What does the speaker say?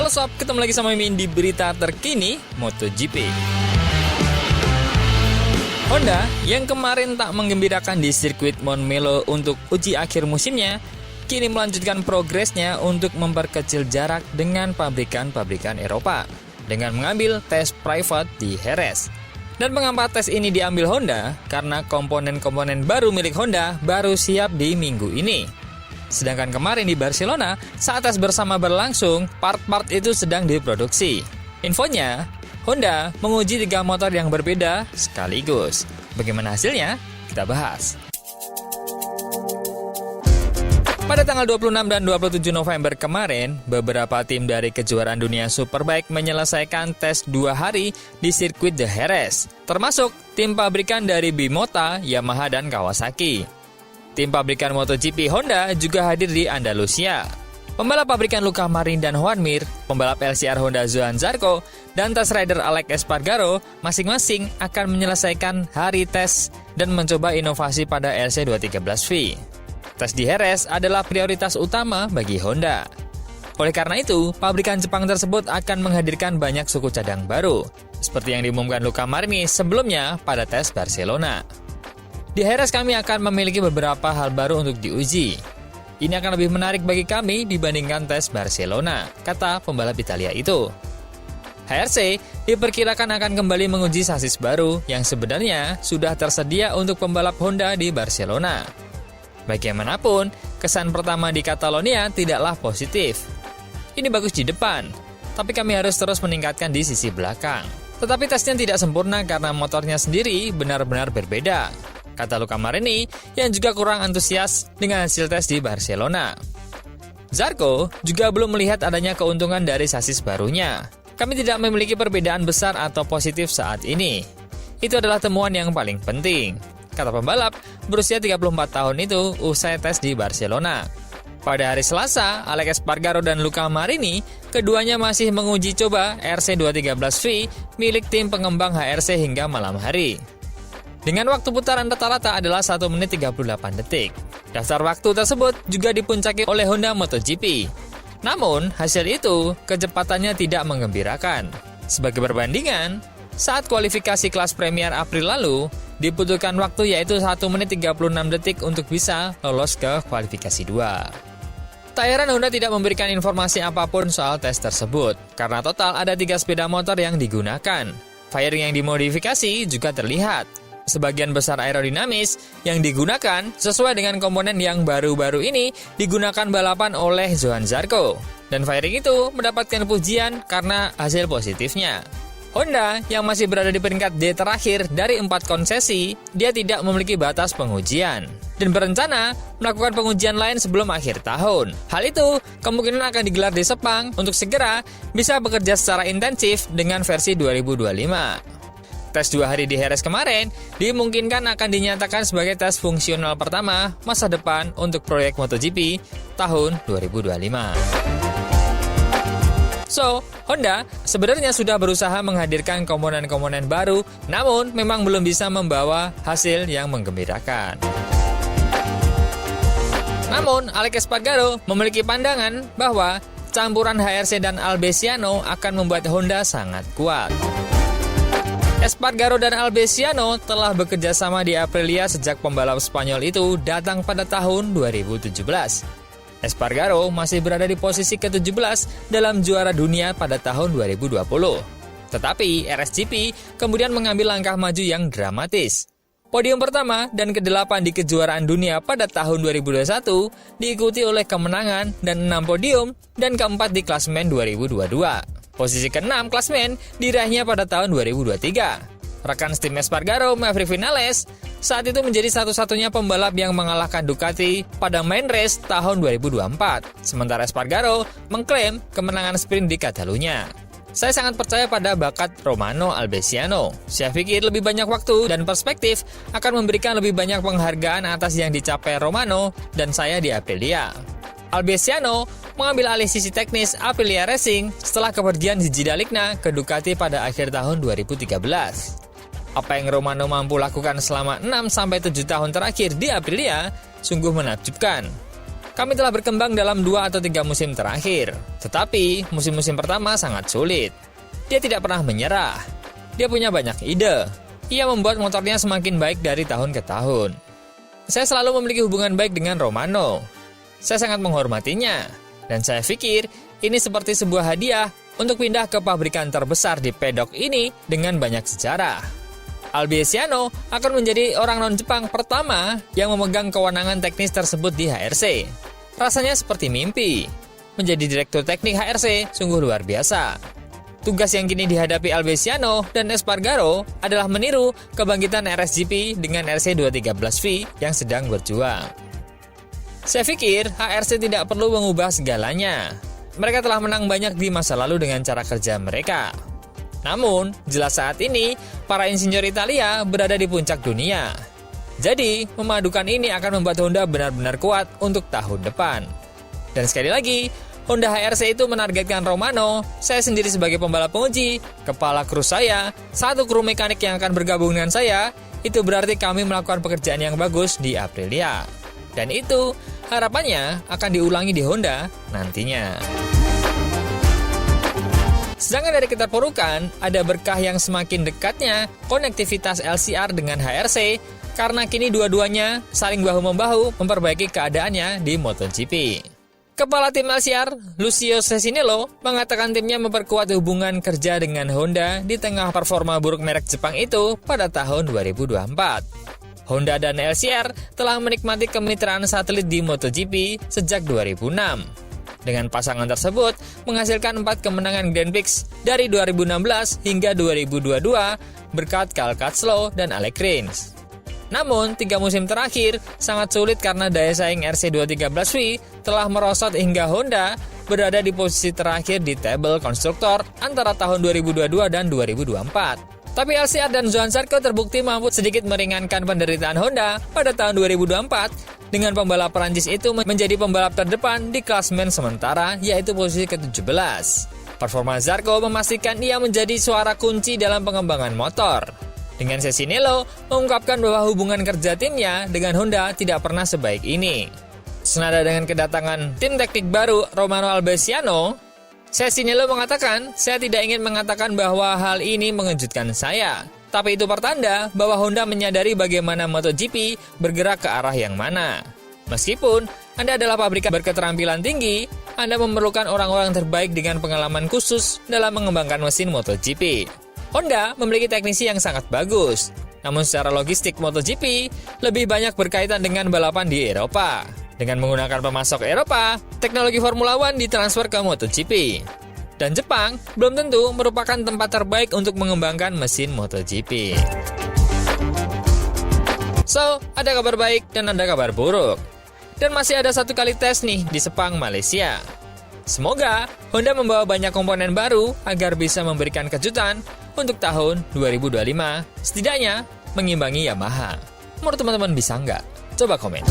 Halo sob, ketemu lagi sama Mimin di berita terkini MotoGP. Honda yang kemarin tak menggembirakan di sirkuit Montmelo untuk uji akhir musimnya, kini melanjutkan progresnya untuk memperkecil jarak dengan pabrikan-pabrikan Eropa dengan mengambil tes private di Jerez. Dan mengapa tes ini diambil Honda? Karena komponen-komponen baru milik Honda baru siap di minggu ini. Sedangkan kemarin di Barcelona, saat tes bersama berlangsung, part-part itu sedang diproduksi. Infonya, Honda menguji 3 motor yang berbeda sekaligus. Bagaimana hasilnya? Kita bahas. Pada tanggal 26 dan 27 November kemarin, beberapa tim dari kejuaraan dunia Superbike menyelesaikan tes 2 hari di sirkuit The Jerez, termasuk tim pabrikan dari Bimota, Yamaha, dan Kawasaki. Tim pabrikan MotoGP Honda juga hadir di Andalusia. Pembalap pabrikan Luca Marin dan Joan Mir, pembalap LCR Honda Johan Zarco, dan test rider Alex Espargaro masing-masing akan menyelesaikan hari tes dan mencoba inovasi pada LC213V. Tes di Jerez adalah prioritas utama bagi Honda. Oleh karena itu, pabrikan Jepang tersebut akan menghadirkan banyak suku cadang baru, seperti yang diumumkan Luca Marini sebelumnya pada tes Barcelona. Di Jerez kami akan memiliki beberapa hal baru untuk diuji. Ini akan lebih menarik bagi kami dibandingkan tes Barcelona, kata pembalap Italia itu. HRC diperkirakan akan kembali menguji sasis baru yang sebenarnya sudah tersedia untuk pembalap Honda di Barcelona. Bagaimanapun, kesan pertama di Catalonia tidaklah positif. Ini bagus di depan, tapi kami harus terus meningkatkan di sisi belakang. Tetapi tesnya tidak sempurna karena motornya sendiri benar-benar berbeda, kata Luca Marini yang juga kurang antusias dengan hasil tes di Barcelona. Zarco juga belum melihat adanya keuntungan dari sasis barunya. Kami tidak memiliki perbedaan besar atau positif saat ini. Itu adalah temuan yang paling penting, kata pembalap berusia 34 tahun itu usai tes di Barcelona. Pada hari Selasa, Alex Espargaro dan Luca Marini, keduanya masih menguji coba RC213V milik tim pengembang HRC hingga malam hari. Dengan waktu putaran rata-rata adalah 1 menit 38 detik. Daftar waktu tersebut juga dipuncaki oleh Honda MotoGP. Namun, hasil itu kecepatannya tidak menggembirakan. Sebagai perbandingan, saat kualifikasi kelas Premier April lalu, dibutuhkan waktu yaitu 1 menit 36 detik untuk bisa lolos ke kualifikasi 2. Tak heran Honda tidak memberikan informasi apapun soal tes tersebut, karena total ada 3 sepeda motor yang digunakan. Fairing yang dimodifikasi juga terlihat. Sebagian besar aerodinamis yang digunakan sesuai dengan komponen yang baru-baru ini digunakan balapan oleh Johan Zarco. Dan fairing itu mendapatkan pujian karena hasil positifnya. Honda yang masih berada di peringkat D terakhir dari 4 konsesi, dia tidak memiliki batas pengujian dan berencana melakukan pengujian lain sebelum akhir tahun. Hal itu kemungkinan akan digelar di Sepang untuk segera bisa bekerja secara intensif dengan versi 2025. Tes 2 hari di Jerez kemarin dimungkinkan akan dinyatakan sebagai tes fungsional pertama masa depan untuk proyek MotoGP tahun 2025. So, Honda sebenarnya sudah berusaha menghadirkan komponen-komponen baru, namun memang belum bisa membawa hasil yang menggembirakan. Namun, Alex Espargaro memiliki pandangan bahwa campuran HRC dan Albesiano akan membuat Honda sangat kuat. Espargaro dan Albesiano telah bekerja sama di Aprilia sejak pembalap Spanyol itu datang pada tahun 2017. Espargaro masih berada di posisi ke-17 dalam juara dunia pada tahun 2020. Tetapi RSGP kemudian mengambil langkah maju yang dramatis. Podium pertama dan ke-8 di kejuaraan dunia pada tahun 2021 diikuti oleh kemenangan dan 6 podium dan ke-4 di klasemen 2022. Posisi ke-6 klasemen diraihnya pada tahun 2023. Rekan tim Espargaro, Maverick Vinales, saat itu menjadi satu-satunya pembalap yang mengalahkan Ducati pada main race tahun 2024. Sementara Espargaro mengklaim kemenangan sprint di Catalunya. Saya sangat percaya pada bakat Romano Albesiano. Saya pikir lebih banyak waktu dan perspektif akan memberikan lebih banyak penghargaan atas yang dicapai Romano dan saya di Aprilia. Albesiano mengambil alih sisi teknis Aprilia Racing setelah kepergian Gigi Dall'Igna ke Ducati pada akhir tahun 2013. Apa yang Romano mampu lakukan selama 6-7 tahun terakhir di Aprilia sungguh menakjubkan. Kami telah berkembang dalam 2 atau 3 musim terakhir, tetapi musim-musim pertama sangat sulit. Dia tidak pernah menyerah. Dia punya banyak ide. Ia membuat motornya semakin baik dari tahun ke tahun. Saya selalu memiliki hubungan baik dengan Romano. Saya sangat menghormatinya, dan saya pikir ini seperti sebuah hadiah untuk pindah ke pabrikan terbesar di pedok ini dengan banyak sejarah. Albiesiano akan menjadi orang non-Jepang pertama yang memegang kewenangan teknis tersebut di HRC. Rasanya seperti mimpi. Menjadi direktur teknik HRC sungguh luar biasa. Tugas yang kini dihadapi Albiesiano dan Espargaro adalah meniru kebangkitan RSGP dengan RC213V yang sedang berjuang. Saya pikir HRC tidak perlu mengubah segalanya. Mereka telah menang banyak di masa lalu dengan cara kerja mereka. Namun, jelas saat ini, para insinyur Italia berada di puncak dunia. Jadi, memadukan ini akan membuat Honda benar-benar kuat untuk tahun depan. Dan sekali lagi, Honda HRC itu menargetkan Romano, saya sendiri sebagai pembalap penguji, kepala kru saya, 1 kru mekanik yang akan bergabung dengan saya, itu berarti kami melakukan pekerjaan yang bagus di Aprilia. Dan itu harapannya akan diulangi di Honda nantinya. Sedangkan dari keterpurukan, ada berkah yang semakin dekatnya konektivitas LCR dengan HRC karena kini dua-duanya saling bahu-membahu memperbaiki keadaannya di MotoGP. Kepala tim LCR, Lucio Cesinello, mengatakan timnya memperkuat hubungan kerja dengan Honda di tengah performa buruk merek Jepang itu pada tahun 2024. Honda dan LCR telah menikmati kemitraan satelit di MotoGP sejak 2006. Dengan pasangan tersebut menghasilkan 4 kemenangan Grand Prix dari 2016 hingga 2022 berkat Cal Crutchlow dan Alex Rins. Namun, 3 musim terakhir sangat sulit karena daya saing RC213V telah merosot hingga Honda berada di posisi terakhir di tabel konstruktor antara tahun 2022 dan 2024. Tapi LCR dan Johann Zarco terbukti mampu sedikit meringankan penderitaan Honda pada tahun 2024 dengan pembalap Prancis itu menjadi pembalap terdepan di klasemen sementara yaitu posisi ke-17. Performa Zarco memastikan ia menjadi suara kunci dalam pengembangan motor. Dengan Cesinello mengungkapkan bahwa hubungan kerja timnya dengan Honda tidak pernah sebaik ini. Senada dengan kedatangan tim teknik baru Romano Albiesiano, Cesinello mengatakan, saya tidak ingin mengatakan bahwa hal ini mengejutkan saya. Tapi itu pertanda bahwa Honda menyadari bagaimana MotoGP bergerak ke arah yang mana. Meskipun Anda adalah pabrikan berketerampilan tinggi, Anda memerlukan orang-orang terbaik dengan pengalaman khusus dalam mengembangkan mesin MotoGP. Honda memiliki teknisi yang sangat bagus. Namun secara logistik MotoGP lebih banyak berkaitan dengan balapan di Eropa. Dengan menggunakan pemasok Eropa, teknologi Formula One ditransfer ke MotoGP. Dan Jepang belum tentu merupakan tempat terbaik untuk mengembangkan mesin MotoGP. So, ada kabar baik dan ada kabar buruk. Dan masih ada 1 kali tes nih di Sepang, Malaysia. Semoga Honda membawa banyak komponen baru agar bisa memberikan kejutan untuk tahun 2025, setidaknya mengimbangi Yamaha. Menurut teman-teman bisa nggak? Coba komen.